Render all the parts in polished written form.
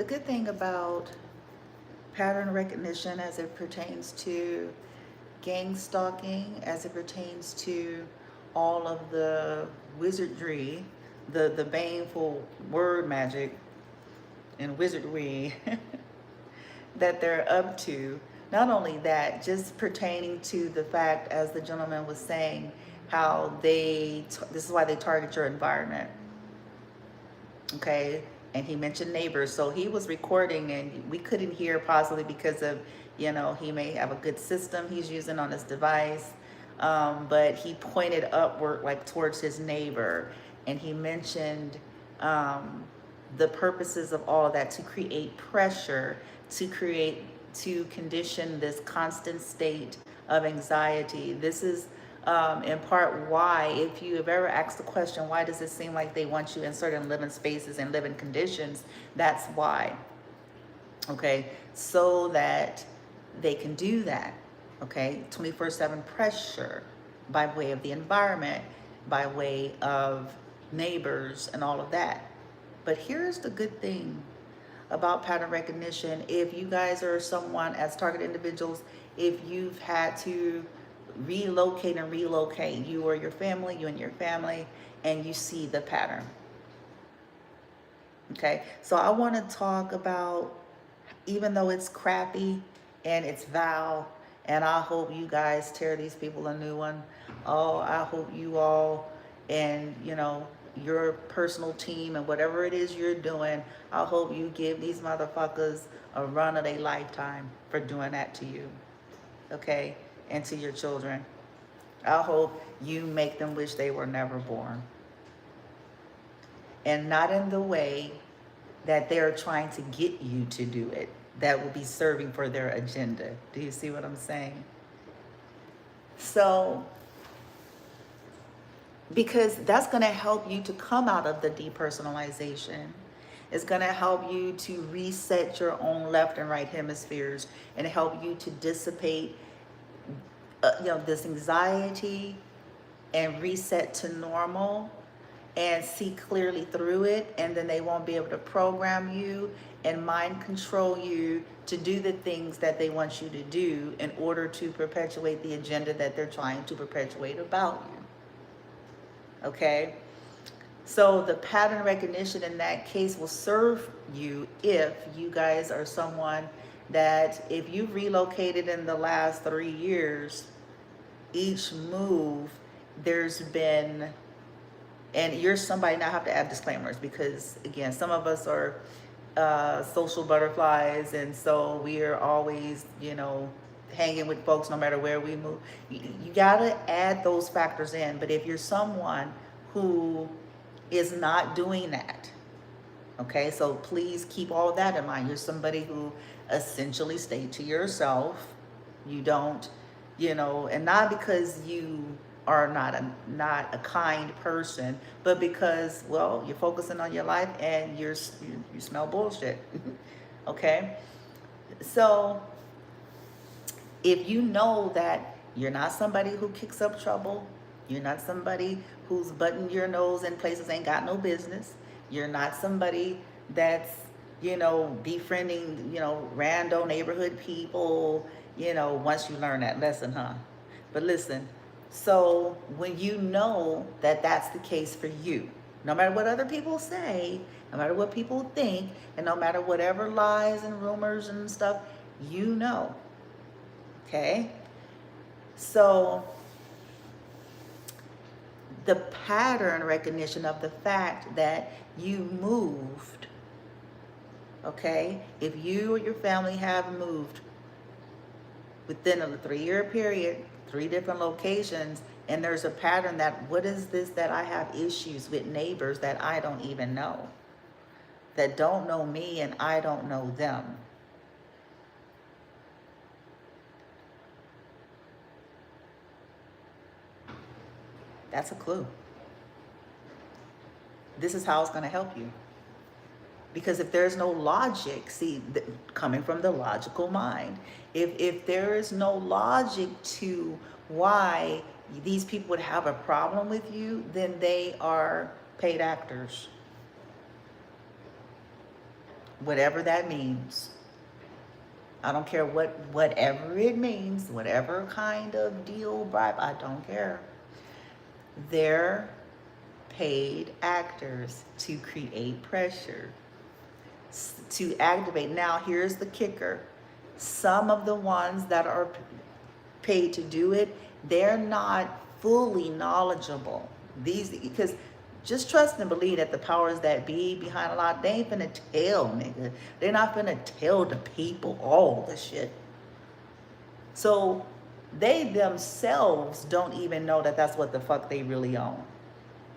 the good thing about pattern recognition as it pertains to gang stalking, as it pertains to all of the wizardry, the baneful word magic and wizardry that they're up to. Not only that, just pertaining to the fact, as the gentleman was saying, how this is why they target your environment. Okay, and he mentioned neighbors, so he was recording and we couldn't hear, possibly because of, he may have a good system he's using on his device, but he pointed upward, like towards his neighbor, and he mentioned the purposes of all of that, to create pressure, to condition this constant state of anxiety. This is in part why, if you have ever asked the question, why does it seem like they want you in certain living spaces and living conditions? That's why. Okay, so that they can do that. Okay, 24/7 pressure by way of the environment, by way of neighbors and all of that. But here's the good thing about pattern recognition. If you guys are someone, as target individuals, if you've had to relocate, you or your family, you and your family, and you see the pattern. Okay, so I want to talk about, even though it's crappy and it's foul, and I hope you guys tear these people a new one. Oh, I hope you all, and your personal team and whatever it is you're doing, I hope you give these motherfuckers a run of their lifetime for doing that to you. Okay, and to your children. I hope you make them wish they were never born. And not in the way that they're trying to get you to do it, that will be serving for their agenda. Do you see what I'm saying? So, because that's going to help you to come out of the depersonalization. It's going to help you to reset your own left and right hemispheres, and help you to dissipate this anxiety, and reset to normal, and see clearly through it. And then they won't be able to program you and mind control you to do the things that they want you to do in order to perpetuate the agenda that they're trying to perpetuate about you. Okay? So the pattern recognition in that case will serve you if you guys are someone that, if you've relocated in the last 3 years, each move there's been, and you're somebody, now I have to add disclaimers, because again, some of us are social butterflies, and so we are always, hanging with folks no matter where we move. You gotta add those factors in. But if you're someone who is not doing that, okay, so please keep all that in mind. You're somebody who essentially stay to yourself. You don't, and not because you are not a kind person, but because, well, you're focusing on your life and you smell bullshit. Okay, so if you know that you're not somebody who kicks up trouble, you're not somebody who's butting your nose in places ain't got no business, you're not somebody that's befriending rando neighborhood people, once you learn that lesson, huh? But listen, so when you know that that's the case for you, no matter what other people say, no matter what people think, and no matter whatever lies and rumors and stuff, okay? So the pattern recognition of the fact that you moved, okay? If you or your family have moved within a 3-year period, 3 different locations, and there's a pattern that, what is this that I have issues with neighbors that I don't even know, that don't know me and I don't know them. That's a clue. This is how it's going to help you. Because if there's no logic, see, coming from the logical mind, if there is no logic to why these people would have a problem with you, then they are paid actors. whatever that means. I don't care whatever it means, whatever kind of deal, bribe, I don't care. They're paid actors to create pressure, to activate. Now, here's the kicker. Some of the ones that are paid to do it, they're not fully knowledgeable. These, because just trust and believe that the powers that be behind a lot, they ain't finna tell, nigga. They're not finna tell the people all the shit. So they themselves don't even know that that's what the fuck they really own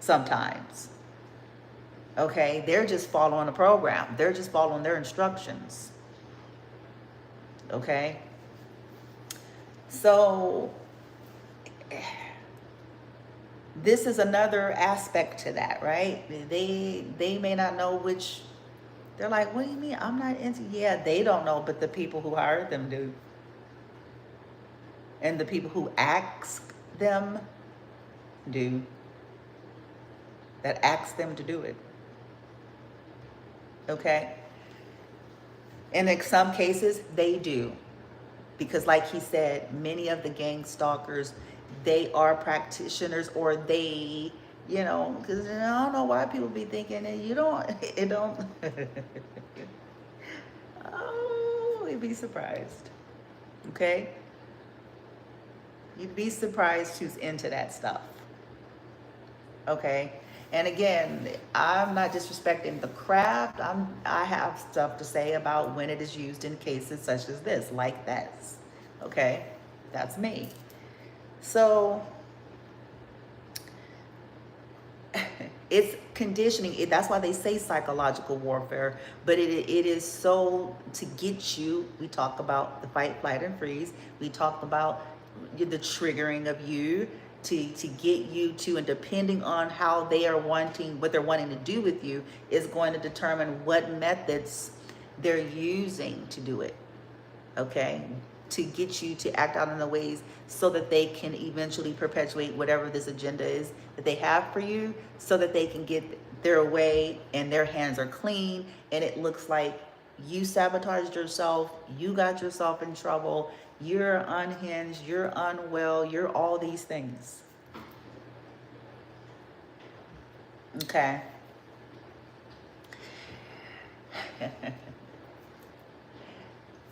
sometimes. Okay, they're just following a program. They're just following their instructions. Okay, so this is another aspect to that, right? They may not know which. They're like, what do you mean? I'm not into. Yeah, they don't know, but the people who hired them do, and the people who ask them do. That ask them to do it. Okay. And in some cases, they do. Because like he said, many of the gang stalkers, they are practitioners, or they, you know, because I don't know why people be thinking that you don't, it don't. Oh, you'd be surprised. Okay? You'd be surprised who's into that stuff. Okay? And again, I'm not disrespecting the craft. I have stuff to say about when it is used in cases such as this, like this. Okay? That's me. So it's conditioning. That's why they say psychological warfare. But it is so to get you. We talk about the fight, flight, and freeze. We talk about the triggering of you. To get you to, and depending on how they are wanting, what they're wanting to do with you, is going to determine what methods they're using to do it. Okay? To get you to act out in the ways so that they can eventually perpetuate whatever this agenda is that they have for you, so that they can get their way and their hands are clean, and it looks like you sabotaged yourself, you got yourself in trouble, you're unhinged, you're unwell, you're all these things. Okay.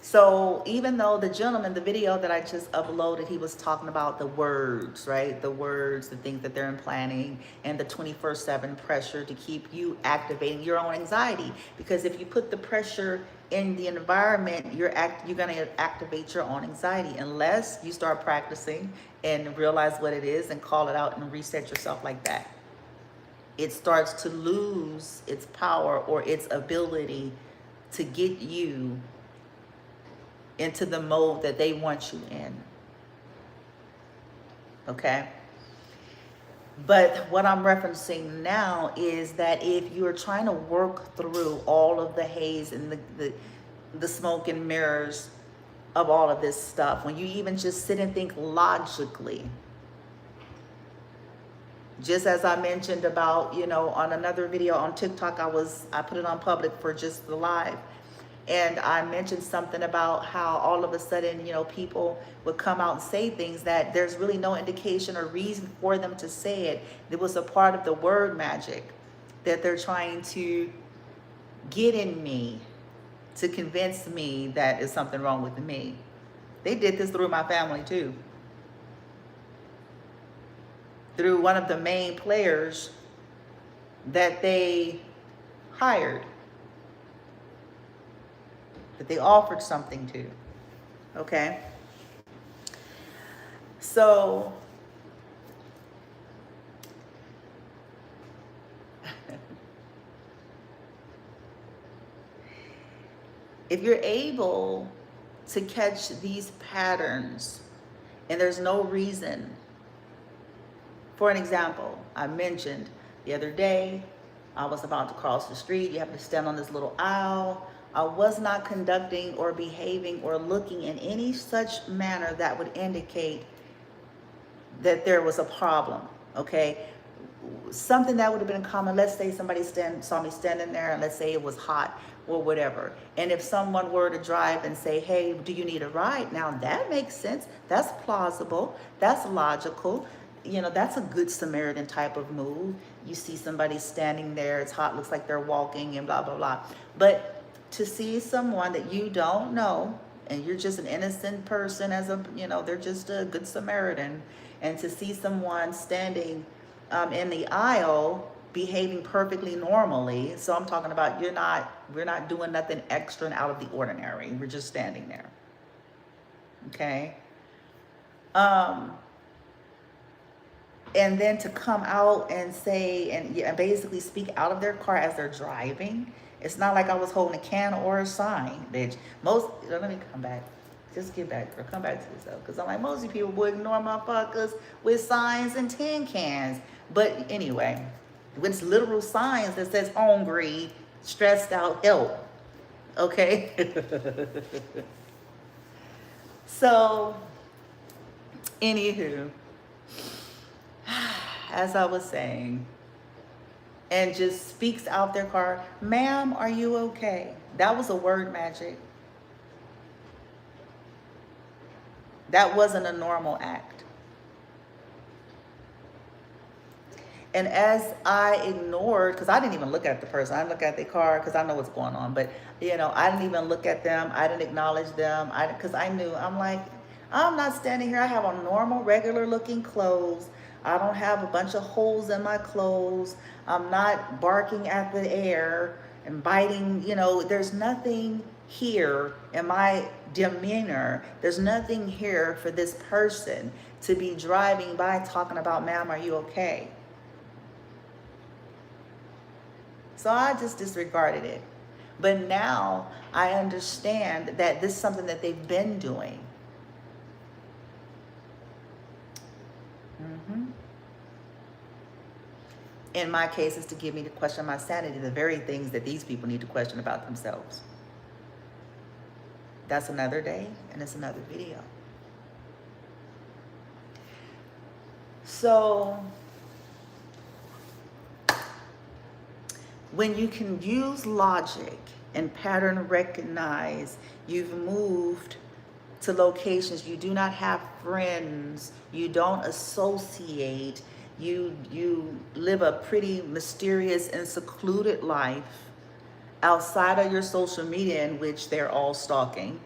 So even though the gentleman, the video that I just uploaded, he was talking about the words, right? The words, the things that they're implanting, and the 24/7 pressure to keep you activating your own anxiety. Because if you put the pressure in the environment, you're going to activate your own anxiety, unless you start practicing and realize what it is and call it out and reset yourself like that. It starts to lose its power or its ability to get you into the mode that they want you in. Okay? But what I'm referencing now is that if you're trying to work through all of the haze and the smoke and mirrors of all of this stuff, when you even just sit and think logically, just as I mentioned about, you know, on another video on TikTok, I put it on public for just the live. And I mentioned something about how all of a sudden, you know, people would come out and say things that there's really no indication or reason for them to say it. It was a part of the word magic that they're trying to get in me to convince me that there's something wrong with me. They did this through my family too. Through one of the main players that they hired, that they offered something to. Okay? So if you're able to catch these patterns and there's no reason, for an example, I mentioned the other day, I was about to cross the street. You have to stand on this little aisle. I was not conducting or behaving or looking in any such manner that would indicate that there was a problem, okay? something that would have been common. Let's say somebody saw me standing there, and let's say it was hot or whatever. And if someone were to drive and say, hey, do you need a ride? Now that makes sense. That's plausible. That's logical. You know, that's a good Samaritan type of move. You see somebody standing there, it's hot, looks like they're walking and blah, blah, blah. But to see someone that you don't know, and you're just an innocent person, as a, you know, they're just a good Samaritan, and to see someone standing in the aisle behaving perfectly normally. So I'm talking about we're not doing nothing extra and out of the ordinary. We're just standing there. Okay. And then to come out and say, and basically speak out of their car as they're driving. It's not like I was holding a can or a sign, bitch. Let me come back. Just get back, girl. Come back to yourself. Because I'm like, most of you people would ignore motherfuckers with signs and tin cans. But anyway, with literal signs that says hungry, stressed out, help. Okay? So, anywho, as I was saying, and just speaks out their car, ma'am, are you okay? That was a word magic. That wasn't a normal act. And as I ignored, because I didn't even look at the person, I look at the car because I know what's going on, but you know, I didn't even look at them. I didn't acknowledge them. Because I knew, I'm like, I'm not standing here. I have on normal, regular looking clothes. I don't have a bunch of holes in my clothes. I'm not barking at the air and biting, you know, there's nothing here in my demeanor. There's nothing here for this person to be driving by talking about, ma'am, are you okay? So I just disregarded it. But now I understand that this is something that they've been doing. In my case, is to get me to question my sanity, the very things that these people need to question about themselves. That's another day, and it's another video. So, when you can use logic and pattern recognize, you've moved to locations, you do not have friends, you don't associate, you live a pretty mysterious and secluded life outside of your social media, in which they're all stalking.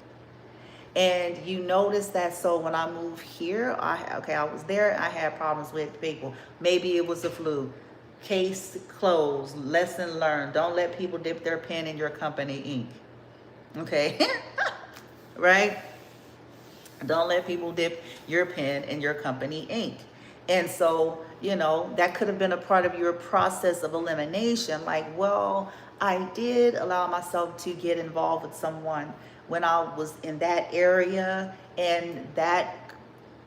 And you notice that, so when I moved here, I was there, I had problems with people. Maybe it was the flu. Case closed, lesson learned. Don't let people dip their pen in your company ink. Okay? Right? Don't let people dip your pen in your company ink. And so, you know, that could have been a part of your process of elimination. Like, well, I did allow myself to get involved with someone when I was in that area, and that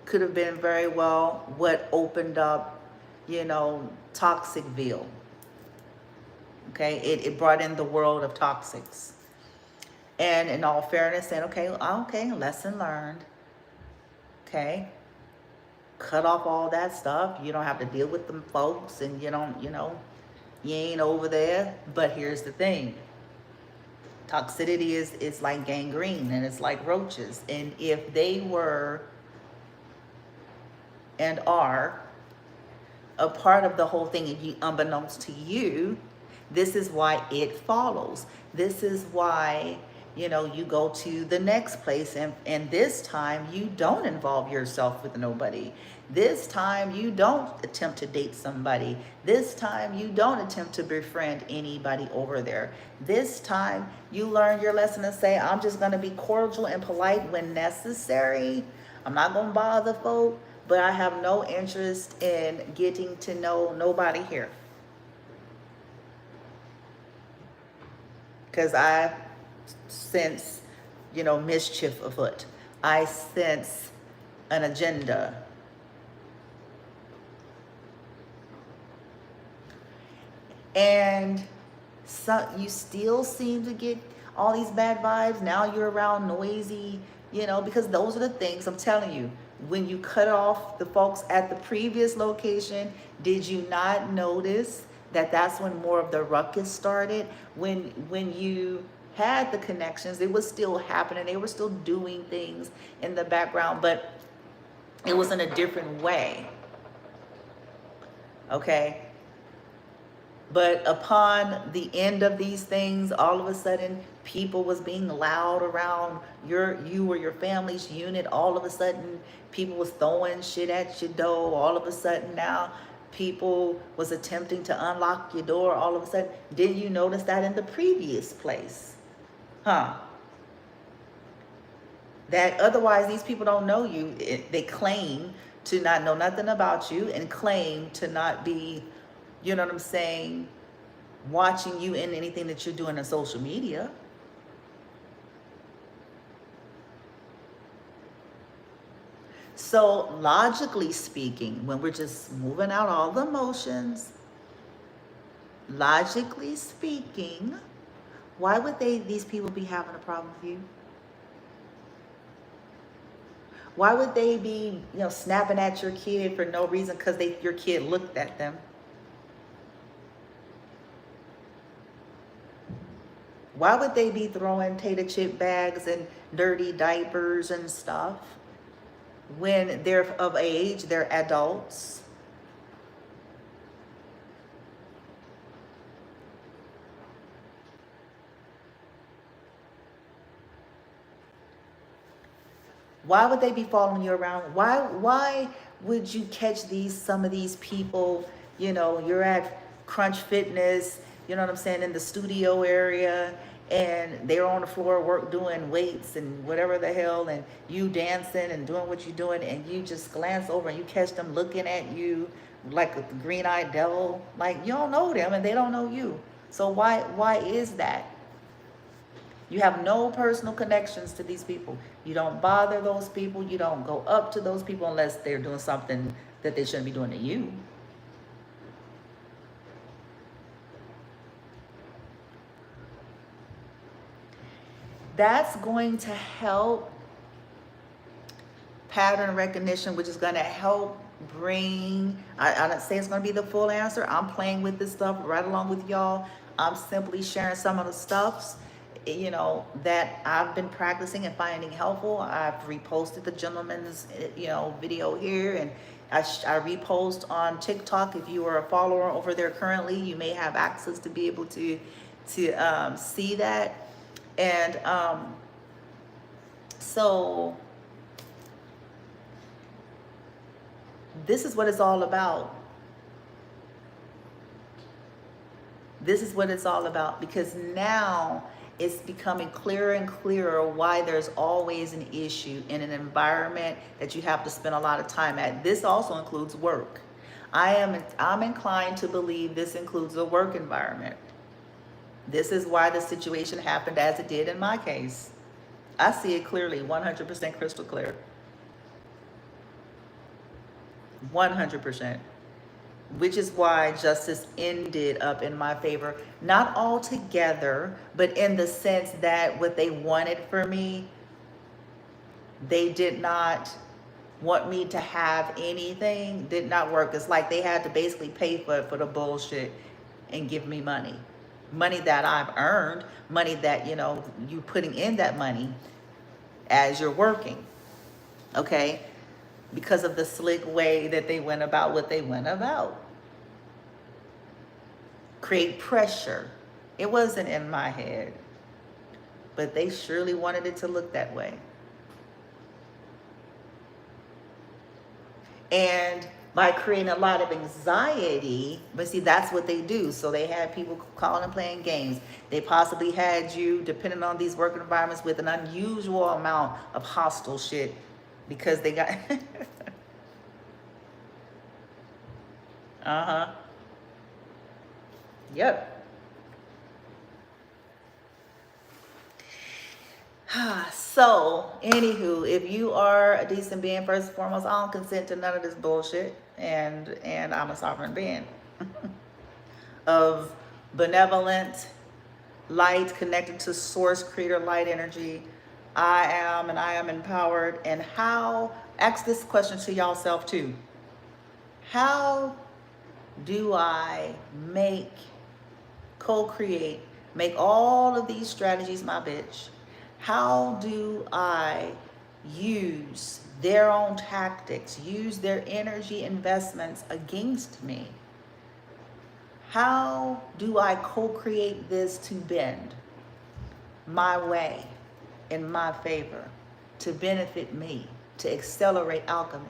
could have been very well what opened up, you know, Toxicville. Okay, it brought in the world of toxics. And in all fairness, saying, okay, lesson learned. Okay, cut off all that stuff. You don't have to deal with them folks, and you don't, you know, you ain't over there. But here's the thing. Toxicity is like gangrene, and it's like roaches. And if they were and are a part of the whole thing, and unbeknownst to you, this is why it follows. This is why, you know, you go to the next place, and this time you don't involve yourself with nobody. This time you don't attempt to date somebody. This time you don't attempt to befriend anybody over there. This time you learn your lesson and say, I'm just going to be cordial and polite when necessary. I'm not going to bother folk, but I have no interest in getting to know nobody here. Because I sense, you know, mischief afoot. I sense an agenda. And so you still seem to get all these bad vibes. Now you're around noisy, you know, because those are the things I'm telling you. When you cut off the folks at the previous location, did you not notice that that's when more of the ruckus started? When you had the connections, it was still happening. They were still doing things in the background, but it was in a different way. Okay? But upon the end of these things, all of a sudden, people was being loud around you or your family's unit. All of a sudden, people was throwing shit at your door. All of a sudden now, people was attempting to unlock your door. All of a sudden, didn't you notice that in the previous place? Huh? That otherwise these people don't know you. They claim to not know nothing about you and claim to not be, you know what I'm saying, watching you in anything that you're doing on social media. So logically speaking, when we're just moving out all the emotions, logically speaking, why would these people be having a problem with you? Why would they be, snapping at your kid for no reason because your kid looked at them? Why would they be throwing tater chip bags and dirty diapers and stuff when they're of age, they're adults? Why would they be following you around? Why would you catch some of these people, you're at Crunch Fitness, you know what I'm saying, in the studio area, and they're on the floor work doing weights and whatever the hell, and you dancing and doing what you're doing, and you just glance over and you catch them looking at you like a green-eyed devil. Like, you don't know them and they don't know you. So why is that? You have no personal connections to these people. You don't bother those people. You don't go up to those people unless they're doing something that they shouldn't be doing to you. That's going to help pattern recognition, which is going to help bring, I don't say it's going to be the full answer. I'm playing with this stuff right along with y'all. I'm simply sharing some of the stuffs that I've been practicing and finding helpful. I've reposted the gentleman's, video here, and I repost on TikTok. If you are a follower over there currently, you may have access to be able to see that. And so this is what it's all about. This is what it's all about, because now it's becoming clearer and clearer why there's always an issue in an environment that you have to spend a lot of time at. This also includes work. I'm inclined to believe this includes a work environment. This is why the situation happened as it did in my case. I see it clearly, 100% crystal clear. 100%. Which is why justice ended up in my favor. Not altogether, but in the sense that what they wanted for me, they did not want me to have anything, did not work. It's like they had to basically pay for the bullshit and give me money. Money that I've earned, money that, you putting in that money as you're working, okay? Because of the slick way that they went about what they went about. Create pressure. It wasn't in my head, but they surely wanted it to look that way. And by creating a lot of anxiety, but see, that's what they do. So they had people calling and playing games. They possibly had you, depending on these work environments, with an unusual amount of hostile shit because they got... Uh-huh. Yep. So, anywho, if you are a decent being, first and foremost, I don't consent to none of this bullshit, and I'm a sovereign being of benevolent light connected to source, creator, light energy. I am empowered. And how Ask this question to yourself too. How do I co-create, make all of these strategies my bitch? How do I use their own tactics, use their energy investments against me? How do I co-create this to bend my way in my favor, to benefit me, to accelerate alchemy,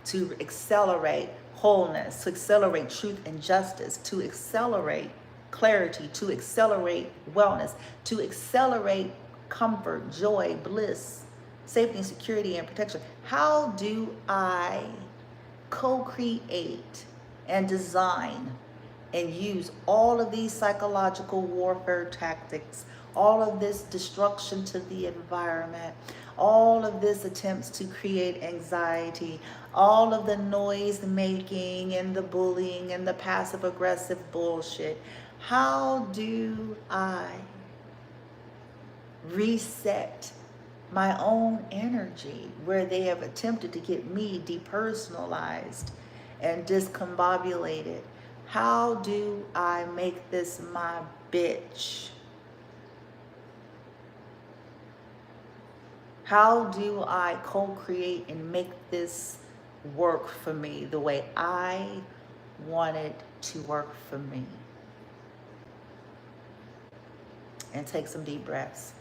to accelerate wholeness, to accelerate truth and justice, to accelerate clarity, to accelerate wellness, to accelerate comfort, joy, bliss, safety, security, and protection? How do I co-create and design and use all of these psychological warfare tactics, all of this destruction to the environment, all of this attempts to create anxiety, all of the noise making and the bullying and the passive aggressive bullshit? How do I reset my own energy where they have attempted to get me depersonalized and discombobulated? How do I make this my bitch? How do I co-create and make this work for me the way I want it to work for me? And take some deep breaths.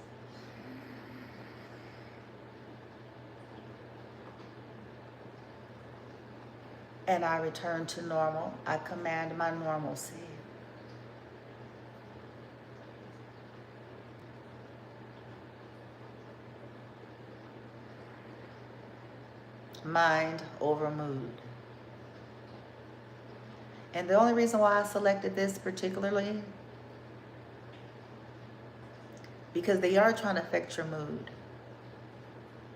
And I return to normal. I command my normalcy. Mind over mood. And the only reason why I selected this particularly, because they are trying to affect your mood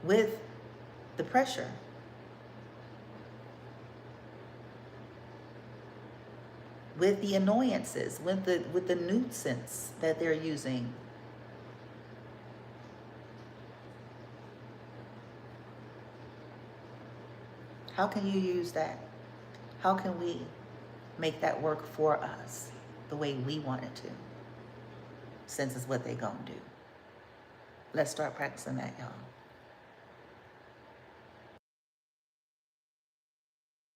with the pressure. With the annoyances, with the nuisance that they're using. How can you use that? How can we make that work for us the way we want it to? Since it's what they gonna do. Let's start practicing that, y'all.